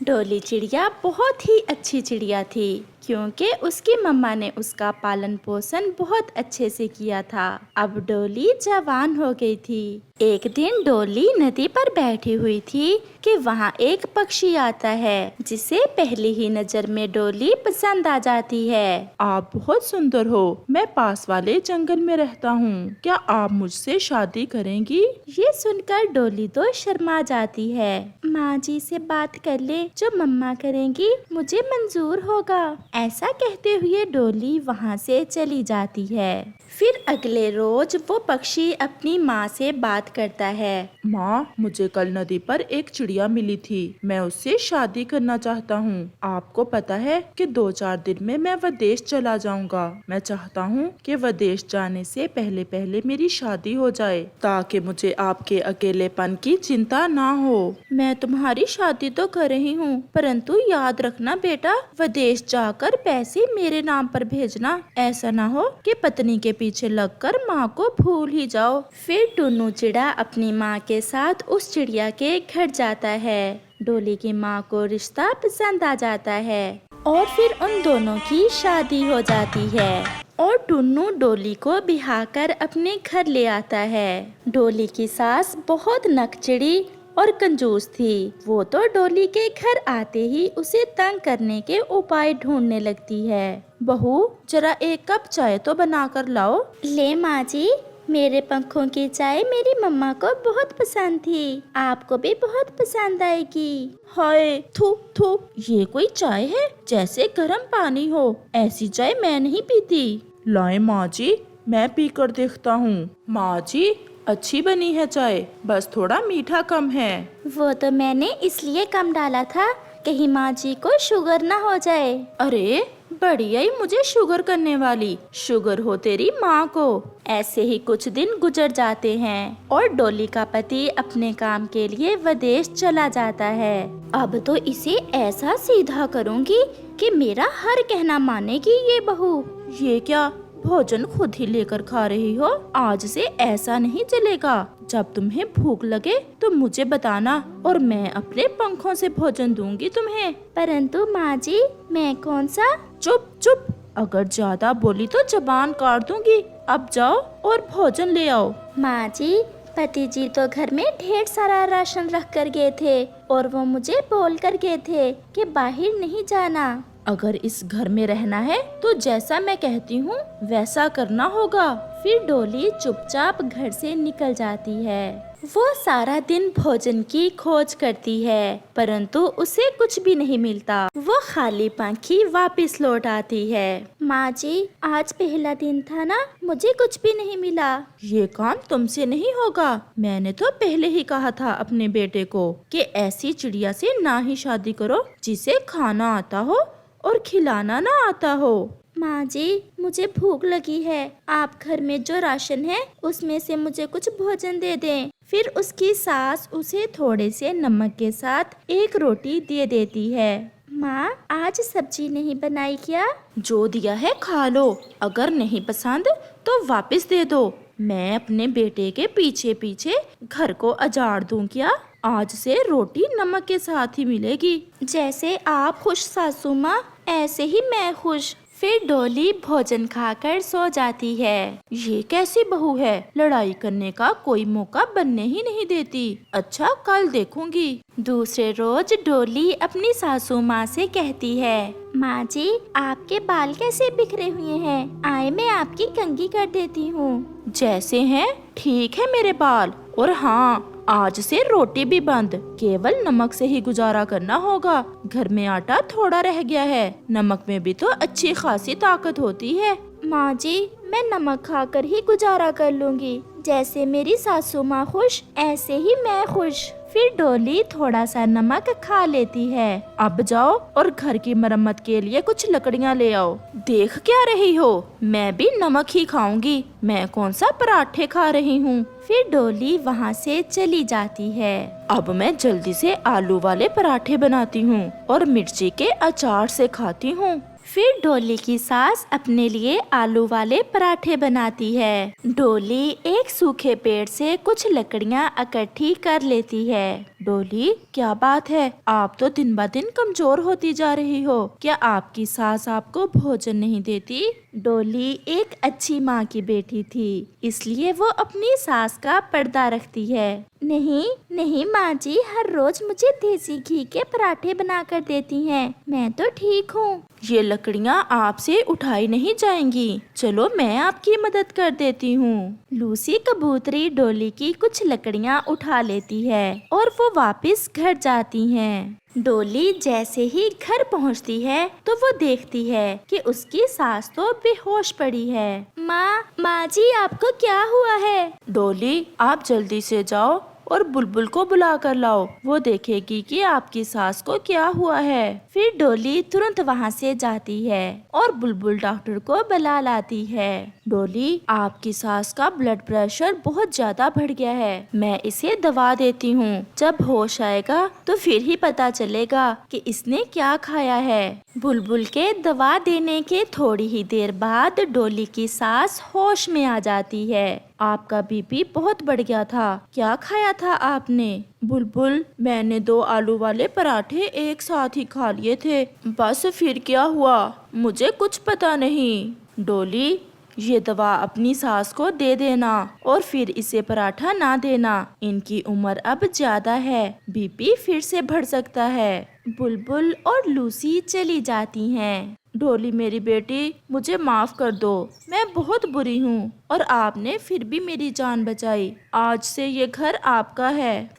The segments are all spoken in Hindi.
डोली चिड़िया बहुत ही अच्छी चिड़िया थी क्योंकि उसकी मम्मा ने उसका पालन पोषण बहुत अच्छे से किया था। अब डोली जवान हो गई थी। एक दिन डोली नदी पर बैठी हुई थी कि वहाँ एक पक्षी आता है जिसे पहली ही नजर में डोली पसंद आ जाती है। आप बहुत सुंदर हो। मैं पास वाले जंगल में रहता हूँ। क्या आप मुझसे शादी करेंगी? ये सुनकर डोली तो शर्मा जाती है। माँ जी से बात कर ले, जो मम्मा करेंगी मुझे मंजूर होगा। ऐसा कहते हुए डोली वहाँ से चली जाती है। फिर अगले रोज वो पक्षी अपनी माँ से बात करता है। माँ, मुझे कल नदी पर एक चिड़िया मिली थी। मैं उससे शादी करना चाहता हूँ। आपको पता है कि 2-4 दिन में मैं विदेश चला जाऊँगा। मैं चाहता हूँ कि विदेश जाने से पहले पहले मेरी शादी हो जाए ताकि मुझे आपके अकेलेपन की चिंता ना हो। मैं तुम्हारी शादी तो कर रही हूँ, परंतु याद रखना बेटा, विदेश जाकर पैसे मेरे नाम पर भेजना। ऐसा ना हो कि पत्नी के पीछे लगकर माँ को भूल ही जाओ। फिर टुन्नू चिड़ा अपनी माँ के साथ उस चिड़िया के घर जाता है। डोली की माँ को रिश्ता पसंद आ जाता है और फिर उन दोनों की शादी हो जाती है और टुन्नू डोली को बिहाकर अपने घर ले आता है। डोली की सास बहुत नकचिड़ी और कंजूस थी। वो तो डोली के घर आते ही उसे तंग करने के उपाय ढूंढने लगती है। बहू, जरा एक कप चाय तो बना कर लाओ। ले माँ जी, मेरे पंखों की चाय मेरी मम्मा को बहुत पसंद थी, आपको भी बहुत पसंद आएगी। हाय, थू थू, ये कोई चाय है? जैसे गर्म पानी हो। ऐसी चाय मैं नहीं पीती। लाए माँ जी, मैं पी कर देखता हूँ। माँ जी, अच्छी बनी है चाय, बस थोड़ा मीठा कम है। वो तो मैंने इसलिए कम डाला था, कहीं माँ जी को शुगर ना हो जाए। अरे बढ़िया ही मुझे शुगर करने वाली, शुगर हो तेरी माँ को। ऐसे ही कुछ दिन गुजर जाते हैं और डोली का पति अपने काम के लिए विदेश चला जाता है। अब तो इसे ऐसा सीधा करूँगी कि मेरा हर कहना मानेगी ये बहू। ये क्या, भोजन खुद ही लेकर खा रही हो? आज से ऐसा नहीं चलेगा। जब तुम्हें भूख लगे तो मुझे बताना और मैं अपने पंखों से भोजन दूंगी तुम्हें। परंतु माँ जी, मैं कौन सा? चुप चुप, अगर ज्यादा बोली तो जबान काट दूंगी। अब जाओ और भोजन ले आओ। माँ जी, पति जी तो घर में ढेर सारा राशन रख कर गए थे और वो मुझे बोल कर गए थे कि बाहर नहीं जाना। अगर इस घर में रहना है तो जैसा मैं कहती हूँ वैसा करना होगा। फिर डोली चुपचाप घर से निकल जाती है। वो सारा दिन भोजन की खोज करती है, परंतु उसे कुछ भी नहीं मिलता। वो खाली पंखी वापस लौट आती है। माँ जी, आज पहला दिन था ना, मुझे कुछ भी नहीं मिला। ये काम तुमसे नहीं होगा। मैंने तो पहले ही कहा था अपने बेटे को कि ऐसी चिड़िया से ना ही शादी करो जिसे खाना आता हो और खिलाना ना आता हो। माँ जी, मुझे भूख लगी है, आप घर में जो राशन है उसमें से मुझे कुछ भोजन दे दें। फिर उसकी सास उसे थोड़े से नमक के साथ एक रोटी दे देती है। माँ, आज सब्जी नहीं बनाई क्या? जो दिया है खा लो, अगर नहीं पसंद तो वापस दे दो। मैं अपने बेटे के पीछे पीछे घर को अजाड़ दूं क्या? आज से रोटी नमक के साथ ही मिलेगी। जैसे आप खुश सासू माँ, ऐसे ही मैं खुश। फिर डोली भोजन खाकर सो जाती है। ये कैसी बहू है, लड़ाई करने का कोई मौका बनने ही नहीं देती। अच्छा, कल देखूंगी। दूसरे रोज डोली अपनी सासू माँ से कहती है, माँ जी, आपके बाल कैसे बिखरे हुए हैं? आए मैं आपकी कंघी कर देती हूँ। जैसे हैं ठीक है मेरे बाल। और हाँ, आज से रोटी भी बंद, केवल नमक से ही गुजारा करना होगा। घर में आटा थोड़ा रह गया है, नमक में भी तो अच्छी खासी ताकत होती है। माँ जी, मैं नमक खाकर ही गुजारा कर लूँगी। जैसे मेरी सासू माँ खुश, ऐसे ही मैं खुश। फिर डोली थोड़ा सा नमक खा लेती है। अब जाओ और घर की मरम्मत के लिए कुछ लकड़ियाँ ले आओ। देख क्या रही हो, मैं भी नमक ही खाऊंगी। मैं कौन सा पराठे खा रही हूँ। फिर डोली वहाँ से चली जाती है। अब मैं जल्दी से आलू वाले पराठे बनाती हूँ और मिर्ची के अचार से खाती हूँ। फिर डोली की सास अपने लिए आलू वाले पराठे बनाती है। डोली एक सूखे पेड़ से कुछ लकड़ियाँ इकट्ठी कर लेती है। डोली, क्या बात है, आप तो दिन ब दिन कमजोर होती जा रही हो। क्या आपकी सास आपको भोजन नहीं देती? डोली एक अच्छी माँ की बेटी थी, इसलिए वो अपनी सास का पर्दा रखती है। नहीं नहीं माँ जी, हर रोज मुझे देसी घी के पराठे बनाकर देती हैं। मैं तो ठीक हूँ। ये लकड़ियाँ आपसे उठाई नहीं जाएंगी, चलो मैं आपकी मदद कर देती हूँ। लूसी कबूतरी डोली की कुछ लकड़ियाँ उठा लेती है और वो वापस घर जाती हैं। डोली जैसे ही घर पहुंचती है तो वो देखती है कि उसकी सास तो बेहोश पड़ी है। माँ जी, आपको क्या हुआ है? डोली, आप जल्दी से जाओ और बुलबुल को बुला कर लाओ, वो देखेगी कि आपकी सास को क्या हुआ है। फिर डोली तुरंत वहाँ से जाती है और बुलबुल डॉक्टर को बुला लाती है। डोली, आपकी सास का ब्लड प्रेशर बहुत ज्यादा बढ़ गया है, मैं इसे दवा देती हूँ। जब होश आएगा तो फिर ही पता चलेगा कि इसने क्या खाया है। बुलबुल के दवा देने के थोड़ी ही देर बाद डोली की सास होश में आ जाती है। आपका बीपी बहुत बढ़ गया था, क्या खाया था आपने? बुलबुल, मैंने 2 आलू वाले पराठे एक साथ ही खा लिए थे, बस फिर क्या हुआ मुझे कुछ पता नहीं। डोली, ये दवा अपनी सास को दे देना और फिर इसे पराठा ना देना, इनकी उम्र अब ज्यादा है, बीपी फिर से बढ़ सकता है। बुलबुल और लूसी चली जाती हैं। डोली मेरी बेटी, मुझे माफ कर दो, मैं बहुत बुरी हूँ और आपने फिर भी मेरी जान बचाई। आज से ये घर आपका है।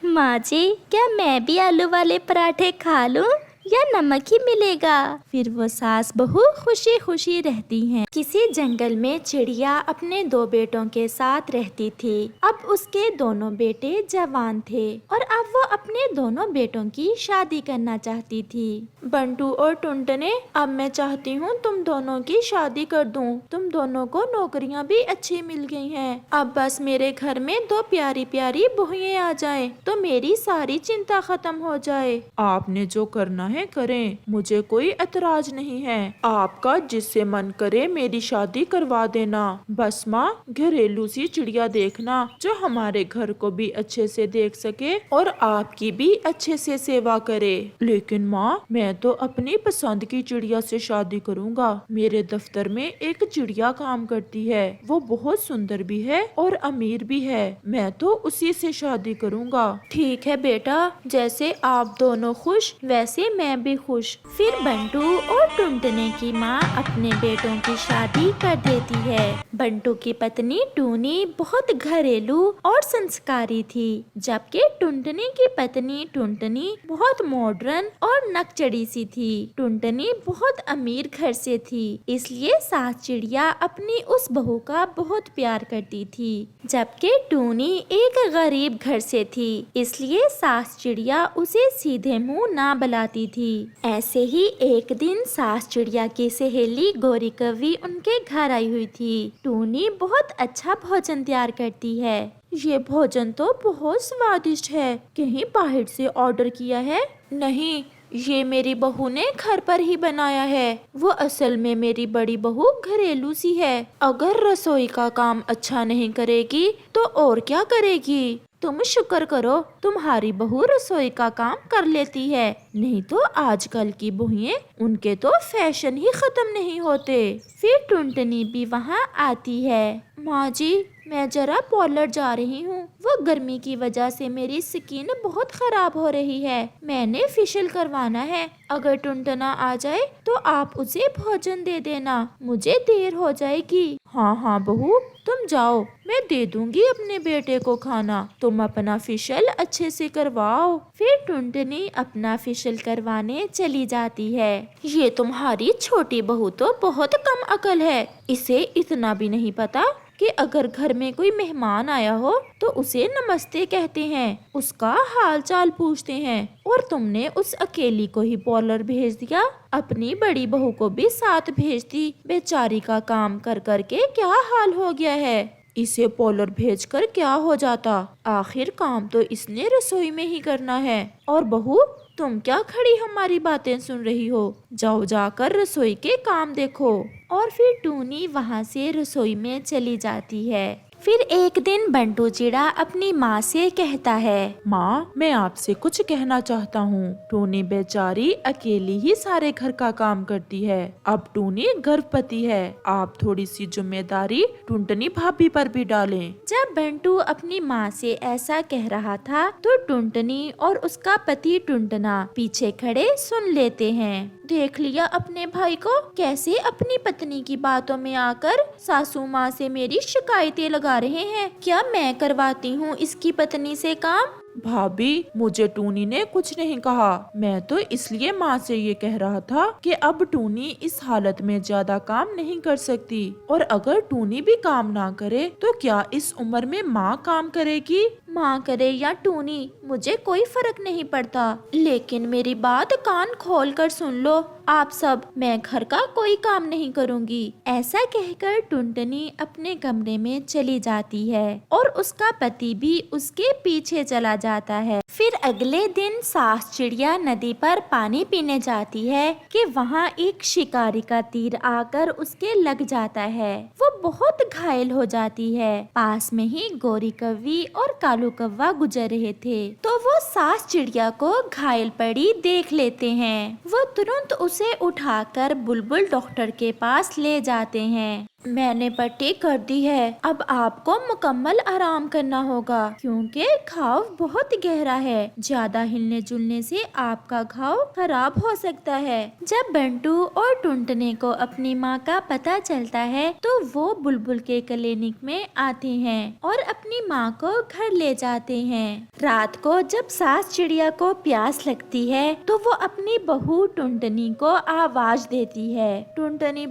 माँ जी, क्या मैं भी आलू वाले पराठे खा लूं या नमक ही मिलेगा? फिर वो सास बहू खुशी खुशी रहती हैं। किसी जंगल में चिड़िया अपने 2 बेटों के साथ रहती थी। अब उसके दोनों बेटे जवान थे और अब वो अपने दोनों बेटों की शादी करना चाहती थी। बंटू और टुनटने, अब मैं चाहती हूँ तुम दोनों की शादी कर दूं। तुम दोनों को नौकरियाँ भी अच्छी मिल गई हैं। अब बस मेरे घर में 2 प्यारी प्यारी बहुएं आ जाएं, तो मेरी सारी चिंता खत्म हो जाए। आपने जो करना है करें, मुझे कोई एतराज नहीं है। आपका जिससे मन करे मेरी शादी करवा देना। बस माँ, घरेलू सी चिड़िया देखना जो हमारे घर को भी अच्छे से देख सके और आपकी भी अच्छे से सेवा करे। लेकिन माँ, मैं तो अपनी पसंद की चिड़िया से शादी करूँगा। मेरे दफ्तर में एक चिड़िया काम करती है, वो बहुत सुंदर भी है और अमीर भी है, मैं तो उसी से शादी करूँगा। ठीक है बेटा, जैसे आप दोनों खुश वैसे मैं भी खुश। फिर बंटू और टुनटने की माँ अपने बेटों की शादी कर देती है। बंटू की पत्नी टूनी बहुत घरेलू और संस्कारी थी, जबकि टुनटनी की पत्नी टुनटनी बहुत मॉडर्न और नकचड़ी सी थी। टुनटनी बहुत अमीर घर से थी, इसलिए सास चिड़िया अपनी उस बहू का बहुत प्यार करती थी, जबकि टूनी एक गरीब घर से थी, इसलिए सास चिड़िया उसे सीधे मुंह ना बुलाती थी। ऐसे ही एक दिन सास चिड़िया की सहेली गोरी कवि उनके घर आई हुई थी। टूनी बहुत अच्छा भोजन तैयार करती है। ये भोजन तो बहुत स्वादिष्ट है, कहीं बाहर से ऑर्डर किया है? नहीं, ये मेरी बहू ने घर पर ही बनाया है। वो असल में मेरी बड़ी बहू घरेलू सी है, अगर रसोई का काम अच्छा नहीं करेगी तो और क्या करेगी? तुम शुक्र करो तुम्हारी बहू रसोई का काम कर लेती है, नहीं तो आजकल की बहुएं, उनके तो फैशन ही खत्म नहीं होते। फिर टुनटनी भी वहाँ आती है। माँ जी, मैं जरा पार्लर जा रही हूँ, वो गर्मी की वजह से मेरी स्किन बहुत खराब हो रही है, मैंने फेशियल करवाना है। अगर टुनटना आ जाए तो आप उसे भोजन दे देना, मुझे देर हो जाएगी। हाँ हाँ बहू, तुम जाओ, मैं दे दूंगी अपने बेटे को खाना, तुम अपना फेशियल अच्छे से करवाओ। फिर टुनटनी अपना फेशियल करवाने चली जाती है। ये तुम्हारी छोटी बहू तो बहुत कम अकल है, इसे इतना भी नहीं पता कि अगर घर में कोई मेहमान आया हो तो उसे नमस्ते कहते हैं, उसका हाल चाल पूछते हैं, और तुमने उस अकेली को ही पार्लर भेज दिया, अपनी बड़ी बहू को भी साथ भेज दी। बेचारी का काम कर कर के क्या हाल हो गया है, इसे पार्लर भेजकर क्या हो जाता, आखिर काम तो इसने रसोई में ही करना है। और बहू, तुम क्या खड़ी हमारी बातें सुन रही हो, जाओ जाकर रसोई के काम देखो। और फिर टूनी वहाँ से रसोई में चली जाती है। फिर एक दिन बंटू चिड़ा अपनी माँ से कहता है, माँ, मैं आपसे कुछ कहना चाहता हूँ। टूनी बेचारी अकेली ही सारे घर का काम करती है। अब टूनी गर्भवती है। आप थोड़ी सी जिम्मेदारी टुनटनी भाभी पर भी डालें। जब बंटू अपनी माँ से ऐसा कह रहा था तो टुनटनी और उसका पति टुनटना पीछे खड़े सुन लेते हैं। देख लिया अपने भाई को कैसे अपनी पत्नी की बातों में आकर सासू माँ से मेरी शिकायतें लगा रहे हैं। क्या मैं करवाती हूँ इसकी पत्नी से काम? भाभी, मुझे टूनी ने कुछ नहीं कहा। मैं तो इसलिए माँ से ये कह रहा था कि अब टूनी इस हालत में ज्यादा काम नहीं कर सकती, और अगर टूनी भी काम ना करे तो क्या इस उम्र में माँ काम करेगी? माँ करे या टूनी, मुझे कोई फर्क नहीं पड़ता, लेकिन मेरी बात कान खोल कर सुन लो आप सब। मैं घर का कोई काम नहीं करूँगी। ऐसा कहकर टुनटनी अपने कमरे में चली जाती है और उसका पति भी उसके पीछे चला जाता है। फिर अगले दिन सास चिड़िया नदी पर पानी पीने जाती है कि वहाँ एक शिकारी का तीर आकर उसके लग जाता है। वो बहुत घायल हो जाती है। पास में ही गोरी कौवी और कालू कौवा गुजर रहे थे तो वो सास चिड़िया को घायल पड़ी देख लेते हैं। वो तुरंत उसे उठाकर बुलबुल डॉक्टर के पास ले जाते हैं। मैंने पट्टी कर दी है, अब आपको मुकम्मल आराम करना होगा क्योंकि घाव बहुत गहरा है। ज्यादा हिलने जुलने से आपका घाव खराब हो सकता है। जब बंटू और टुनटने को अपनी माँ का पता चलता है तो वो बुलबुल के क्लिनिक में आते हैं और अपनी माँ को घर ले जाते हैं। रात को जब सास चिड़िया को प्यास लगती है तो वो अपनी बहू टुनटनी को आवाज देती है, टुनटनी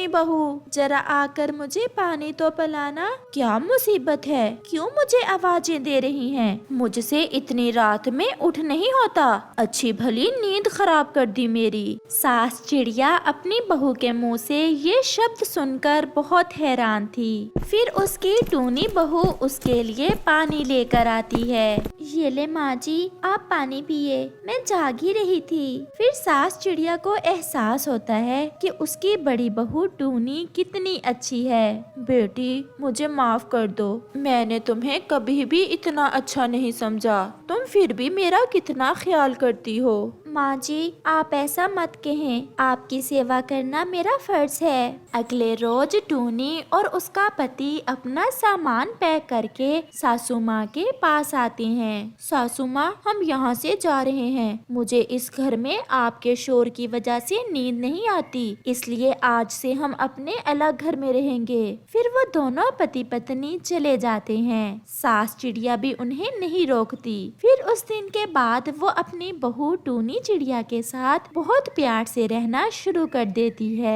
बहू, जरा आकर मुझे पानी तो पिलाना। क्या मुसीबत है, क्यों मुझे आवाजें दे रही हैं? मुझसे इतनी रात में उठ नहीं होता। अच्छी भली नींद खराब कर दी मेरी। सास चिड़िया अपनी बहू के मुंह से ये शब्द सुनकर बहुत हैरान थी। फिर उसकी टूनी बहू उसके लिए पानी लेकर आती है। ये ले माँ जी, आप पानी पिए, मैं जाग ही रही थी। फिर सास चिड़िया को एहसास होता है कि उसकी बड़ी बहू टूनी कितनी अच्छी है। बेटी, मुझे माफ कर दो, मैंने तुम्हें कभी भी इतना अच्छा नहीं समझा। तुम फिर भी मेरा कितना ख्याल करती हो। माँ जी, आप ऐसा मत कहें, आपकी सेवा करना मेरा फर्ज है। अगले रोज टूनी और उसका पति अपना सामान पैक करके सासू माँ के पास आते हैं। सासू माँ, हम यहाँ से जा रहे हैं। मुझे इस घर में आपके शोर की वजह से नींद नहीं आती, इसलिए आज से हम अपने अलग घर में रहेंगे। फिर वो दोनों पति पत्नी चले जाते हैं। सास चिड़िया भी उन्हें नहीं रोकती। फिर उस दिन के बाद वो अपनी बहू टूनी चिड़िया के साथ बहुत प्यार से रहना शुरू कर देती है।